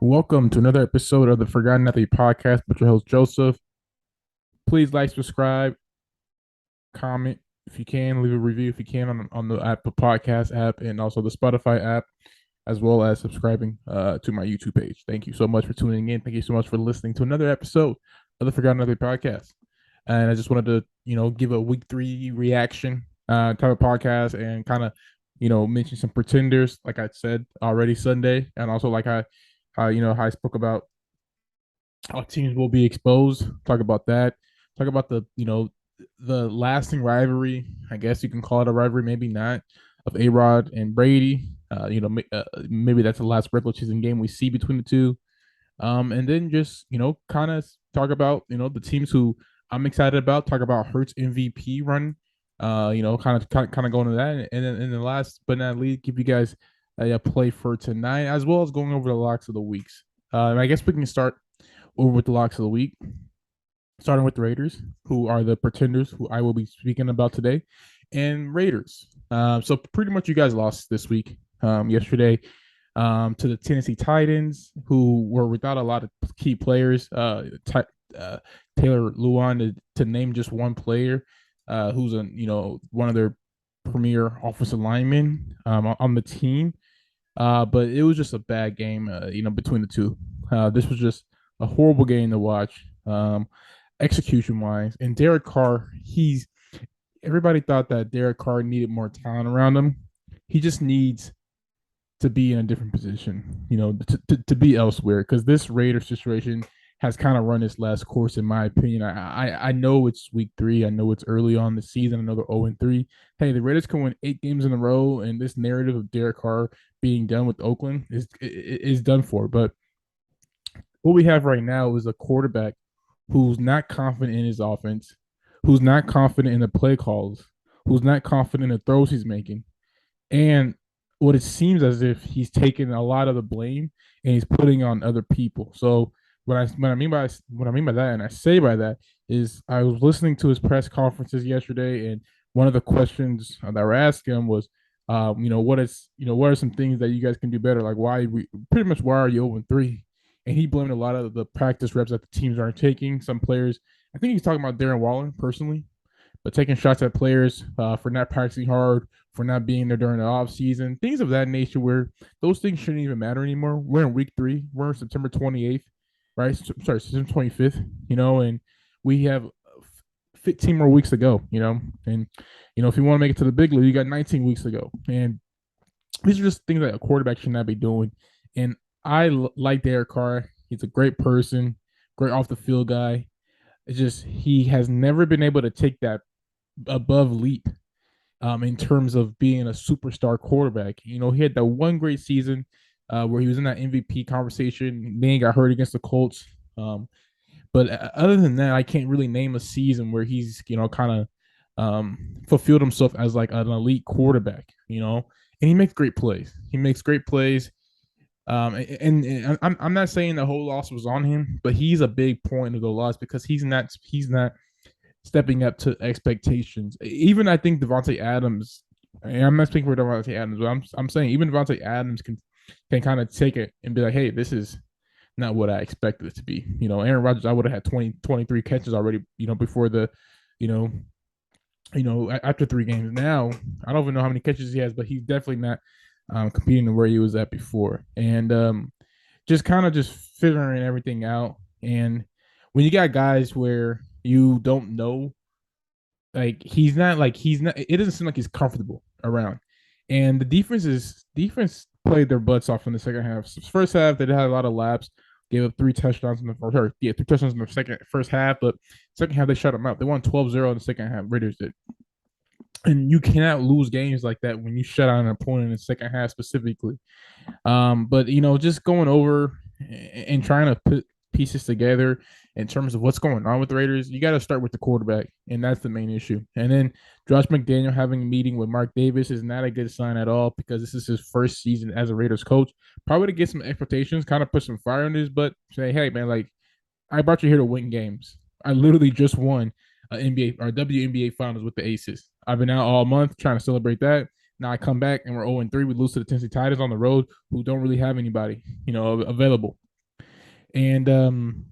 Welcome to another episode of the Forgotten Athlete Podcast with your host Joseph. Please like, subscribe, comment if you can, leave a review if you can on the Apple Podcast app and also the Spotify app, as well as subscribing to my YouTube page. Thank you so much for tuning in. Thank you so much for listening to another episode of the Forgotten Athlete Podcast. And I just wanted to, give a week 3 reaction type of podcast and kind of, mention some pretenders, like I said already Sunday, and also like how I spoke about how teams will be exposed. Talk about that. Talk about the lasting rivalry. I guess you can call it a rivalry, maybe not, of A Rod and Brady. Maybe that's the last regular season game we see between the two. And then just kind of talk about the teams who I'm excited about. Talk about Hurts MVP run. Kind of going to that, and then in the last but not least, give you guys a play for tonight, as well as going over the locks of the weeks. And I guess we can start over with the locks of the week, starting with the Raiders, who are the pretenders who I will be speaking about today, and Raiders. So pretty much you guys lost this week, yesterday, to the Tennessee Titans, who were without a lot of key players. Uh, Taylor Lewan, to name just one player, who's one of their premier offensive linemen on the team. But it was just a bad game, between the two. This was just a horrible game to watch, execution wise. And Derek Carr, everybody thought that Derek Carr needed more talent around him. He just needs to be in a different position, to be elsewhere, because this Raider situation has kind of run its last course, in my opinion. I know it's week 3. I know it's early on the season. I know they're 0-3. Hey, the Raiders can win 8 games in a row, and this narrative of Derek Carr being done with Oakland is done for. But what we have right now is a quarterback who's not confident in his offense, who's not confident in the play calls, who's not confident in the throws he's making, and what it seems as if he's taking a lot of the blame and he's putting on other people. So what I mean by that, and I say by that, is I was listening to his press conferences yesterday, and one of the questions that were asked him was, what are some things that you guys can do better? Like why are you 0-3? And he blamed a lot of the practice reps that the teams aren't taking. Some players, I think he's talking about Darren Waller personally, but taking shots at players for not practicing hard, for not being there during the off season, things of that nature, where those things shouldn't even matter anymore. We're in week 3. We're in September 28th, right? Sorry, September 25th. And we have 15 more weeks to go. And if you want to make it to the big league, you got 19 weeks to go. And these are just things that a quarterback should not be doing. And like Derek Carr. He's a great person, great off the field guy. It's just he has never been able to take that above leap, in terms of being a superstar quarterback. He had that one great season where he was in that MVP conversation. Then he got hurt against the Colts. But other than that, I can't really name a season where he's, kind of fulfilled himself as like an elite quarterback, and he makes great plays. He makes great plays. And I'm not saying the whole loss was on him, but he's a big point of the loss because he's not stepping up to expectations. Even I think Devontae Adams, and I'm not speaking for Devontae Adams, but I'm saying even Devontae Adams can kind of take it and be like, hey, this is not what I expected it to be. Aaron Rodgers, I would have had 23 catches already, before the, you know, after 3 games. Now, I don't even know how many catches he has, but he's definitely not competing to where he was at before. And just kind of just figuring everything out. And when you got guys where you don't know, he's not, it doesn't seem like he's comfortable around. And the defense played their butts off in the second half. So first half, they had a lot of laps, gave up 3 touchdowns in the first, yeah, 3 touchdowns in the first half, but second half they shut them out. They won 12-0 in the second half. Raiders did. And you cannot lose games like that when you shut out an opponent in the second half specifically. But just going over and trying to put pieces together in terms of what's going on with the Raiders, you got to start with the quarterback, and that's the main issue. And then Josh McDaniel having a meeting with Mark Davis is not a good sign at all because this is his first season as a Raiders coach. Probably to get some expectations, kind of put some fire in his butt, say, hey man, like I brought you here to win games. I literally just won NBA or WNBA finals with the Aces. I've been out all month trying to celebrate that. Now I come back and we're 0-3. We lose to the Tennessee Titans on the road, who don't really have anybody, available. And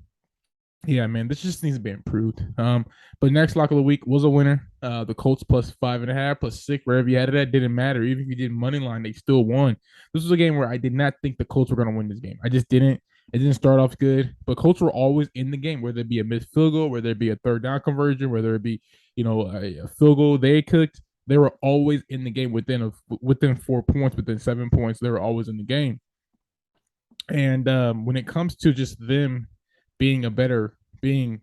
yeah, man, this just needs to be improved. But next lock of the week was a winner. The Colts plus 5.5, plus 6, wherever you had it at, didn't matter. Even if you did money line, they still won. This was a game where I did not think the Colts were going to win this game. I just didn't. It didn't start off good, but Colts were always in the game, whether it be a missed field goal, whether it be a third down conversion, whether it be a field goal they cooked. They were always in the game within 4 points, within 7 points. They were always in the game. And when it comes to just them being a better being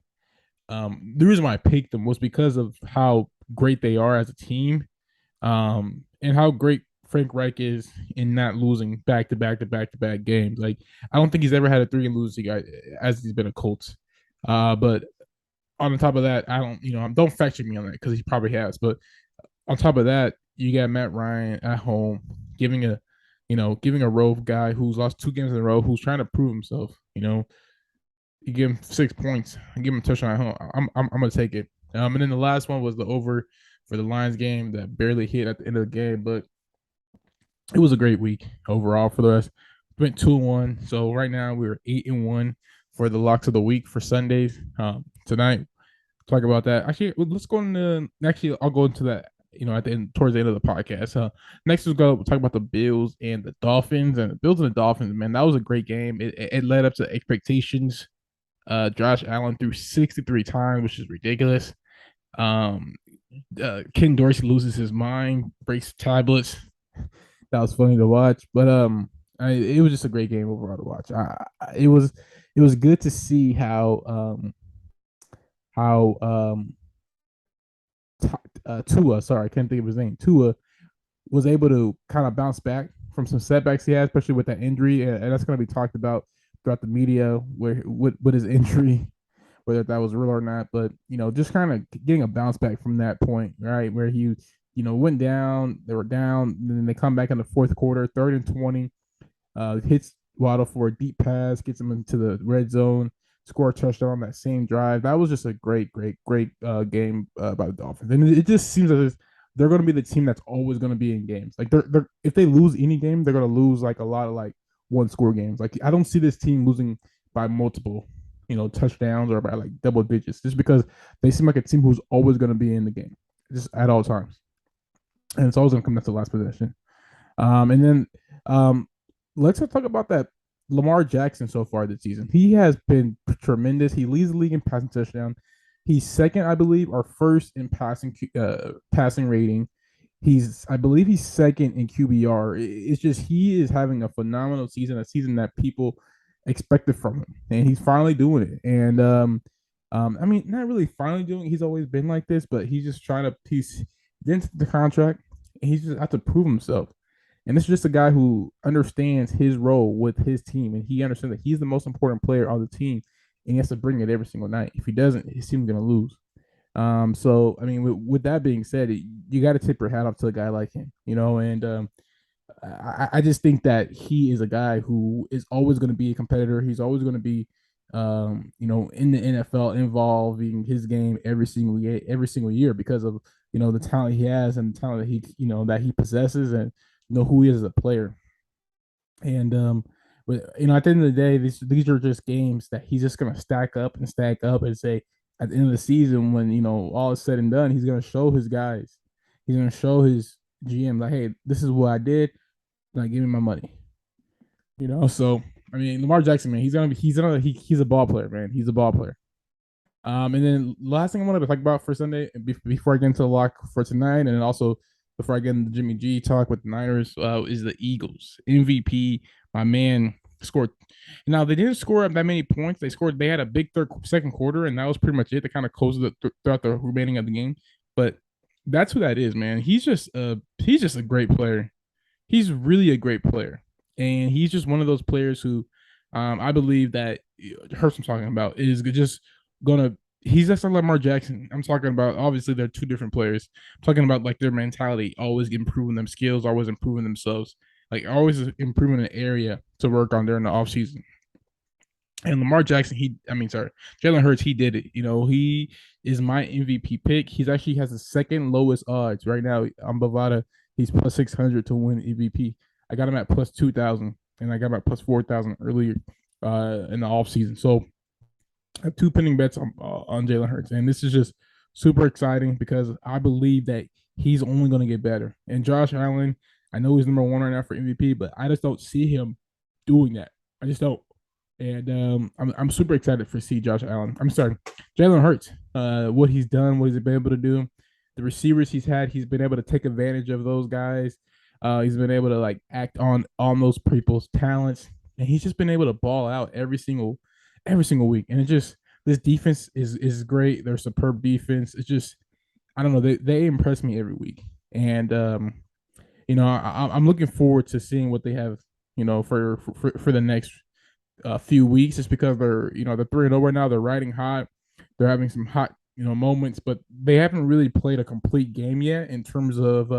the reason why I picked them was because of how great they are as a team, and how great Frank Reich is in not losing back to back to back to back games. Like I don't think he's ever had a 3-game losing guy as he's been a Colts. But on the top of that, I don't fact check me on that because he probably has. But on top of that, you got Matt Ryan at home giving a road guy who's lost 2 games in a row, who's trying to prove himself. You give him 6 points, and give him a touchdown at home. I'm gonna take it. And then the last one was the over for the Lions game that barely hit at the end of the game, but it was a great week overall for the rest. Went 2-1. So right now we're 8-1 for the locks of the week for Sundays. Tonight, talk about that. Actually, let's go into. Actually, I'll go into that. At the end, towards the end of the podcast. Next, we'll talk about the Bills and the Dolphins. And the Bills and the Dolphins, man, that was a great game. It led up to expectations. Josh Allen threw 63 times, which is ridiculous. Ken Dorsey loses his mind, breaks tablets. That was funny to watch, but it was just a great game overall to watch. It was good to see how Tua, sorry, I can't think of his name. Tua was able to kind of bounce back from some setbacks he had, especially with that injury, and that's going to be talked about throughout the media where with his injury, whether that was real or not. But just kind of getting a bounce back from that point, right, where he went down, they were down, and then they come back in the fourth quarter, 3rd and 20, hits Waddle for a deep pass, gets him into the red zone, score a touchdown on that same drive. That was just a great game by the Dolphins, and it just seems as if they're going to be the team that's always going to be in games. Like they're if they lose any game, they're going to lose like a lot of like 1-score games. Like I don't see this team losing by multiple, touchdowns or by like double digits, just because they seem like a team who's always going to be in the game, just at all times, and it's always going to come down to the last possession. And then let's talk about that Lamar Jackson so far this season. He has been tremendous. He leads the league in passing touchdown. He's second, I believe, or first in passing rating. I believe he's second in QBR. It's just he is having a phenomenal season, a season that people expected from him, and he's finally doing it. And I mean, not really finally doing it. He's always been like this, but he's just trying to he's into the contract, and he's just have to prove himself. And this is just a guy who understands his role with his team, and he understands that he's the most important player on the team, and he has to bring it every single night. If he doesn't, his team's going to lose. So I mean, with that being said, you got to tip your hat off to a guy like him, and I just think that he is a guy who is always going to be a competitor. He's always going to be, in the NFL, involving his game every single year because of the talent he has and the talent that he possesses, and who he is as a player. And but at the end of the day, these are just games that he's just gonna stack up and say at the end of the season, when all is said and done, he's gonna show his guys, he's gonna show his GM like, hey, this is what I did. Like, give me my money. So I mean, Lamar Jackson, man, he's a ball player, man. He's a ball player. And then last thing I wanted to talk about for Sunday, before I get into the lock for tonight, and then also before I get into the Jimmy G talk with the Niners, is the Eagles MVP. My man scored. Now they didn't score that many points. They had a big second quarter, and that was pretty much it. They kind of closed it throughout the remaining of the game. But that's who that is, man. He's just a great player. He's really a great player, and he's just one of those players who, I believe that Hurts I'm talking about is just gonna. He's just like Lamar Jackson. I'm talking about, obviously they're two different players. I'm talking about like their mentality, always improving them skills, always improving themselves, like always improving an area to work on during the offseason. And Lamar Jackson, Jalen Hurts, he did it. He is my MVP pick. He's actually has the second lowest odds right now on Bovada. He's plus 600 to win MVP. I got him at plus 2,000, and I got him at plus 4,000 earlier in the offseason. So I have two pending bets on Jalen Hurts, and this is just super exciting because I believe that he's only going to get better. And Josh Allen, I know he's number one right now for MVP, but I just don't see him doing that. I just don't. And I'm super excited for see Josh Allen. I'm sorry, Jalen Hurts. What he's done, what he's been able to do, the receivers he's had, he's been able to take advantage of those guys. He's been able to like act on those people's talents, and he's just been able to ball out every single week. And it just this defense is great. They're superb defense. It's just I don't know. They impress me every week, and I'm looking forward to seeing what they have. For the next few weeks, just because they're 3-0 right now. They're riding hot. They're having some hot moments, but they haven't really played a complete game yet in terms of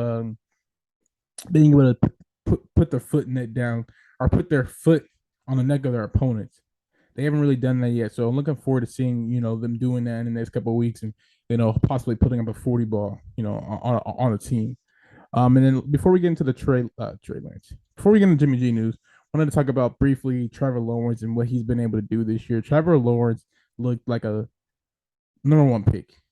being able to put their foot in it down or put their foot on the neck of their opponents. They haven't really done that yet, so I'm looking forward to seeing them doing that in the next couple of weeks and possibly putting up a 40 ball on a team. And then before we get into the Trey Lance, before we get into Jimmy G news, I wanted to talk about briefly Trevor Lawrence and what he's been able to do this year. Trevor Lawrence looked like a number one pick.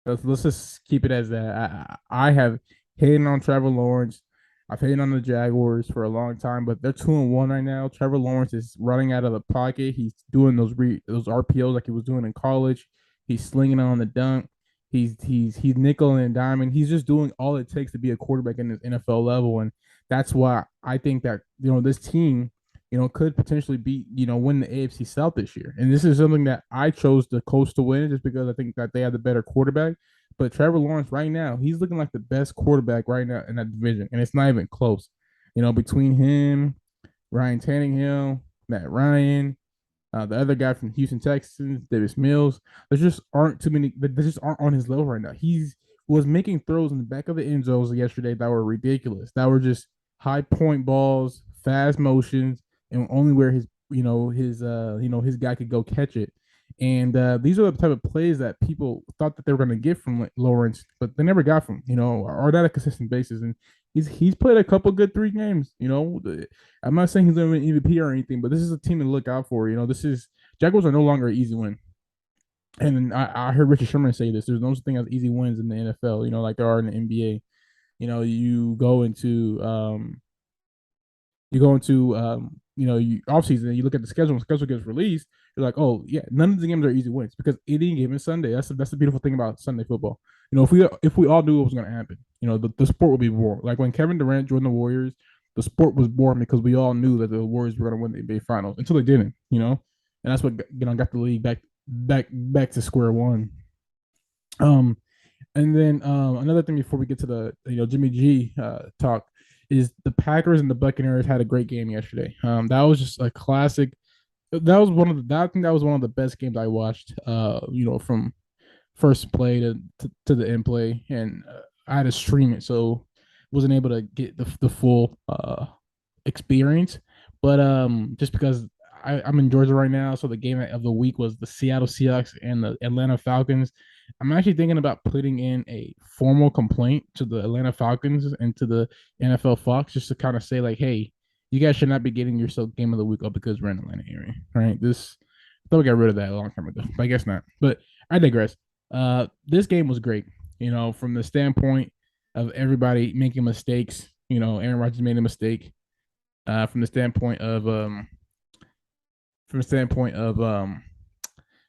Let's just keep it as that. I have hated on Trevor Lawrence. I've hated on the Jaguars for a long time, but they're 2-1 right now. Trevor Lawrence is running out of the pocket. He's doing those RPOs like he was doing in college. He's slinging on the dunk. He's nickel and diamond. He's just doing all it takes to be a quarterback in this NFL level, and that's why I think that this team could potentially win the AFC South this year. And this is something that I chose the Colts to win just because I think that they have the better quarterback. But Trevor Lawrence right now, he's looking like the best quarterback right now in that division, and it's not even close. Between him, Ryan Tannehill, Matt Ryan, the other guy from Houston Texans, Davis Mills, there just aren't too many. They just aren't on his level right now. He was making throws in the back of the end zones yesterday that were ridiculous. That were just high point balls, fast motions, and only where his guy could go catch it. And these are the type of plays that people thought that they were going to get from Lawrence, but they never got from or not a consistent basis. And he's played a couple good 3 games. I'm not saying he's going to win MVP or anything, but this is a team to look out for. This is Jaguars are no longer an easy win. And I heard Richard Sherman say this: there's no such thing as easy wins in the NFL. Like there are in the NBA. You go into off season and you look at the schedule. When the schedule gets released, you're like, oh yeah, none of the games are easy wins because any given Sunday. That's the beautiful thing about Sunday football. If we all knew what was going to happen, the sport would be boring. Like when Kevin Durant joined the Warriors, the sport was boring because we all knew that the Warriors were going to win the NBA Finals until they didn't. And that's what got the league back to square one. And then another thing before we get to the Jimmy G talk is the Packers and the Buccaneers had a great game yesterday. That was just a classic. That was I think that was one of the best games I watched. From first play to the end play, and I had to stream it, so wasn't able to get the full experience. But just because I'm in Georgia right now, so the game of the week was the Seattle Seahawks and the Atlanta Falcons. I'm actually thinking about putting in a formal complaint to the Atlanta Falcons and to the NFL Fox just to kind of say like, hey, you guys should not be getting yourself game of the week up because we're in Atlanta area, right? I thought we got rid of that a long time ago, but I guess not. But I digress. This game was great, from the standpoint of everybody making mistakes. Aaron Rodgers made a mistake. From the standpoint of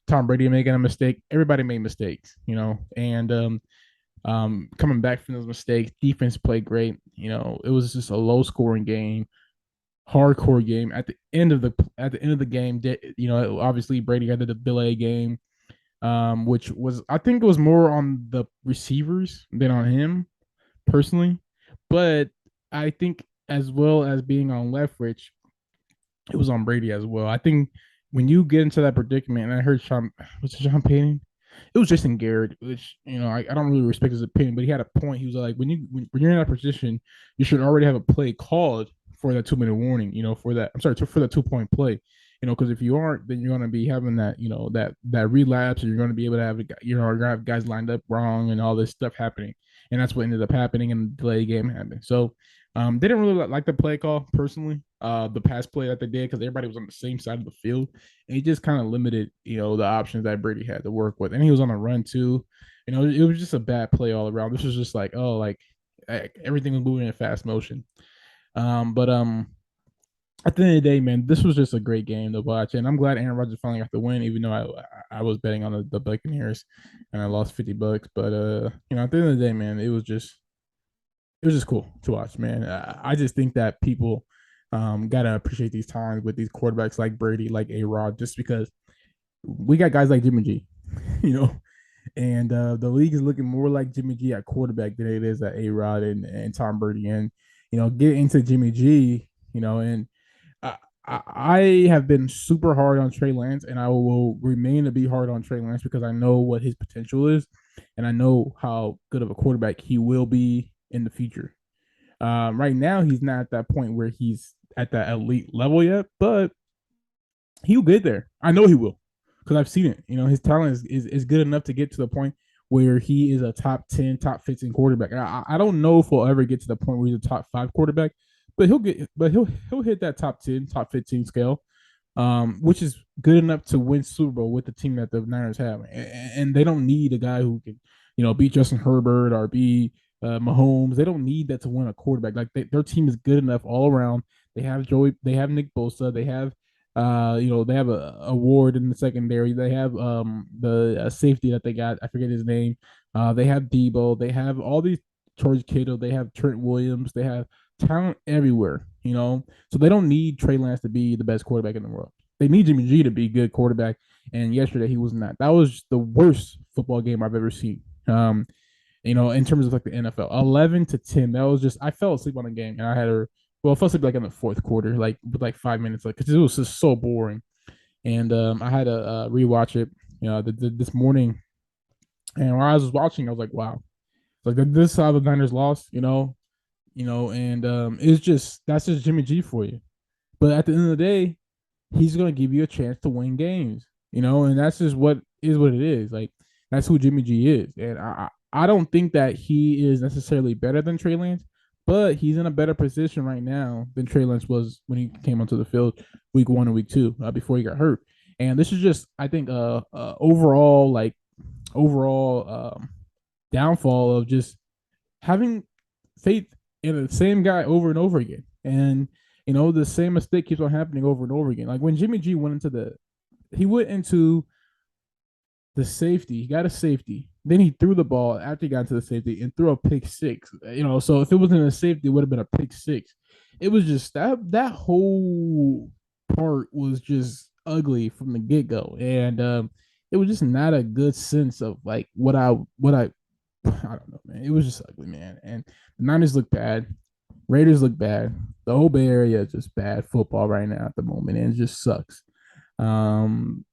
Tom Brady making a mistake, everybody made mistakes, and coming back from those mistakes, defense played great. It was just a low scoring game, hardcore game. At the end of the game, obviously Brady had the delay game, which was I think it was more on the receivers than on him personally, but I think as well as being on Leftwich, it was on Brady as well. I think when you get into that predicament, and I heard was it Sean Payton? It was Jason Garrett, which I don't really respect his opinion, but he had a point. He was like, when you're in that position, you should already have a play called for that 2-minute warning. For that for that 2-point play. Because if you aren't, then you're going to be having that that relapse, and you're going to be able to have you're going to have guys lined up wrong and all this stuff happening, and that's what ended up happening, and the delay game happened. So, didn't really like the play call personally. the pass play that they did because everybody was on the same side of the field. And he just kind of limited, the options that Brady had to work with. And he was on a run too. It was just a bad play all around. This was just like, oh, like everything was moving in fast motion. But at the end of the day, man, this was just a great game to watch, and I'm glad Aaron Rodgers finally got the win. Even though I was betting on the Buccaneers, and I lost $50. But at the end of the day, man, it was just cool to watch, man. I just think that people gotta appreciate these times with these quarterbacks like Brady, like A Rod, just because we got guys like Jimmy G, you know, and the league is looking more like Jimmy G at quarterback than it is at A Rod and Tom Brady, and get into Jimmy G, and I, I have been super hard on Trey Lance, and I will remain to be hard on Trey Lance because I know what his potential is, and I know how good of a quarterback he will be in the future. Right now, he's not at that point where he's at that elite level yet, but he'll get there. I know he will because I've seen it. His talent is good enough to get to the point where he is a top 10, top 15 quarterback. I don't know if he'll ever get to the point where he's a top 5 quarterback, but he'll hit that top 10, top 15 scale, which is good enough to win Super Bowl with the team that the Niners have. And they don't need a guy who can, beat Justin Herbert or be Mahomes. They don't need that to win a quarterback. Like their team is good enough all around. They have they have Nick Bosa, they have they have a Ward in the secondary. They have the safety that they got. I forget his name. They have Debo. They have all these George Kittle. They have Trent Williams. They have talent everywhere. So they don't need Trey Lance to be the best quarterback in the world. They need Jimmy G to be a good quarterback. And yesterday he was not. That was the worst football game I've ever seen. In terms of like the NFL, 11-10. That was just I fell asleep on the game, and I had her. Well, I fell asleep like in the fourth quarter, like with like 5 minutes, like because it was just so boring. And I had to rewatch it, this morning. And while I was watching, I was like, wow, like this is how the Niners lost, and it's just that's just Jimmy G for you. But at the end of the day, he's going to give you a chance to win games, and that's just what it is. Like that's who Jimmy G is, and I don't think that he is necessarily better than Trey Lance, but he's in a better position right now than Trey Lance was when he came onto the field week 1 and week 2 before he got hurt. And this is just I think overall downfall of just having faith in the same guy over and over again. And the same mistake keeps on happening over and over again. Like when Jimmy G went into the safety, he got a safety. Then he threw the ball after he got into the safety and threw a pick six. So if it wasn't a safety, it would have been a pick six. It was just that whole part was just ugly from the get go, and it was just not a good sense of like what I don't know, man. It was just ugly, man. And the Niners look bad. Raiders look bad. The whole Bay Area is just bad football right now at the moment, and it just sucks. Um,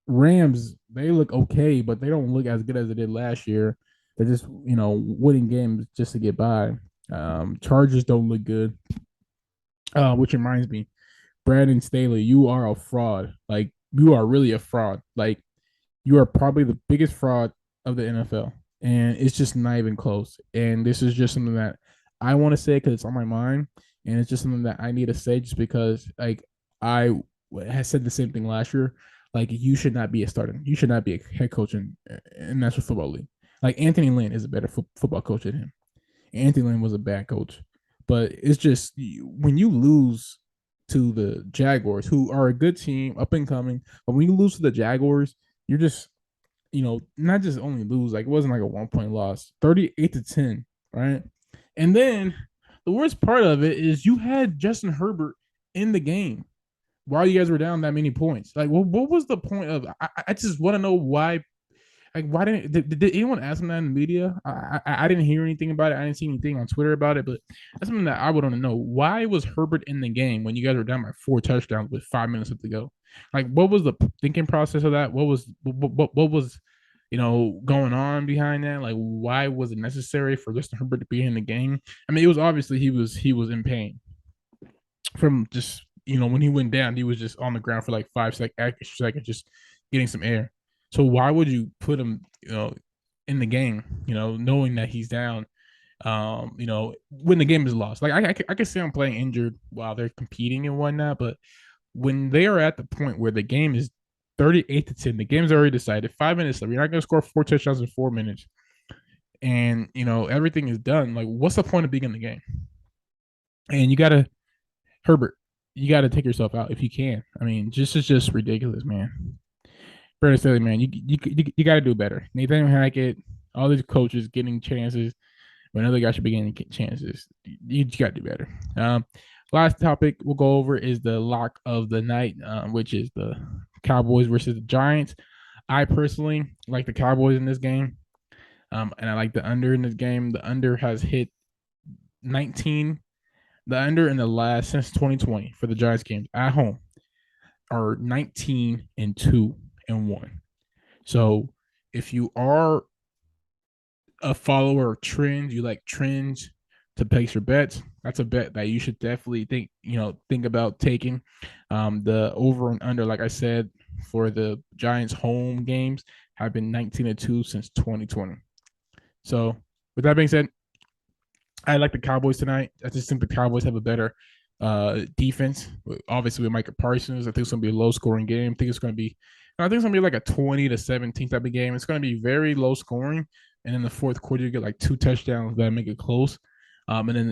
Rams, they look okay, but they don't look as good as they did last year. They're just, winning games just to get by. Chargers don't look good. Which reminds me, Brandon Staley, you are a fraud. Like, you are really a fraud. Like, you are probably the biggest fraud of the NFL. And it's just not even close. And this is just something that I want to say because it's on my mind. And it's just something that I need to say just because, like, I had said the same thing last year. Like, you should not be a starter. You should not be a head coach in National Football League. Like, Anthony Lynn is a better football coach than him. Anthony Lynn was a bad coach. But it's just when you lose to the Jaguars, who are a good team, up and coming, but when you lose to the Jaguars, you're just, not just only lose, like it wasn't like a 1 point loss, 38-10, right? And then the worst part of it is you had Justin Herbert in the game while you guys were down that many points. Like, what was the point of? I just want to know why. Like, why did anyone ask him that in the media? I didn't hear anything about it. I didn't see anything on Twitter about it, but that's something that I would want to know. Why was Herbert in the game when you guys were down by 4 touchdowns with 5 minutes left to go? Like, what was the thinking process of that? What was going on behind that? Like, why was it necessary for Justin Herbert to be in the game? I mean, it was obviously he was in pain from just when he went down, he was just on the ground for like 5 seconds, just getting some air. So why would you put him, in the game, knowing that he's down? when the game is lost. Like I can see them playing injured while they're competing and whatnot, but when they are at the point where the game is 38-10, the game's already decided. 5 minutes left. You're not going to score 4 touchdowns in 4 minutes, and everything is done. Like, what's the point of being in the game? And you gotta Herbert, you gotta take yourself out if you can. I mean, is just ridiculous, man. Brandon Staley, man, you got to do better. Nathan Hackett, all these coaches getting chances when other guys should be getting chances. You got to do better. Last topic we'll go over is the lock of the night, which is the Cowboys versus the Giants. I personally like the Cowboys in this game, and I like the under in this game. The under has hit 19. The under in the last since 2020 for the Giants games at home are 19-2-1. So if you are a follower of trends, you like trends to place your bets, that's a bet that you should definitely think about taking. The over and under, like I said, for the Giants home games have been 19-2 since 2020. So with that being said, I like the Cowboys tonight. I just think the Cowboys have a better defense. Obviously, with Micah Parsons, I think it's going to be a low scoring game. I think it's going to be like a 20-17 type of game. It's going to be very low scoring. And in the fourth quarter, you get like 2 touchdowns that make it close. And then,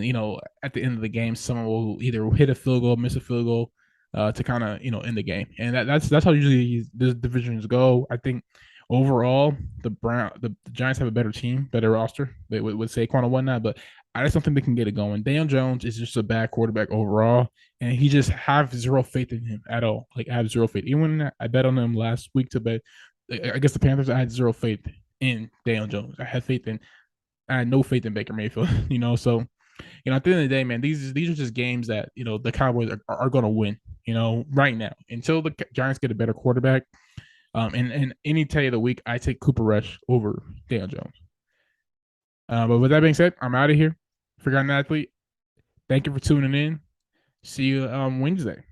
at the end of the game, someone will either hit a field goal, miss a field goal to kind of, end the game. And that's how usually the divisions go. I think overall, the Giants have a better team, better roster. They would Saquon and whatnot, but I just don't think they can get it going. Daniel Jones is just a bad quarterback overall, and he just have zero faith in him at all. Like, I have zero faith. Even when I bet on him last week to bet, I guess the Panthers, I had zero faith in Daniel Jones. I had no faith in Baker Mayfield. So at the end of the day, man, these are just games that the Cowboys are going to win. Right now until the Giants get a better quarterback. And any day of the week, I take Cooper Rush over Daniel Jones. But with that being said, I'm out of here. Forgotten Athlete, thank you for tuning in. See you Wednesday.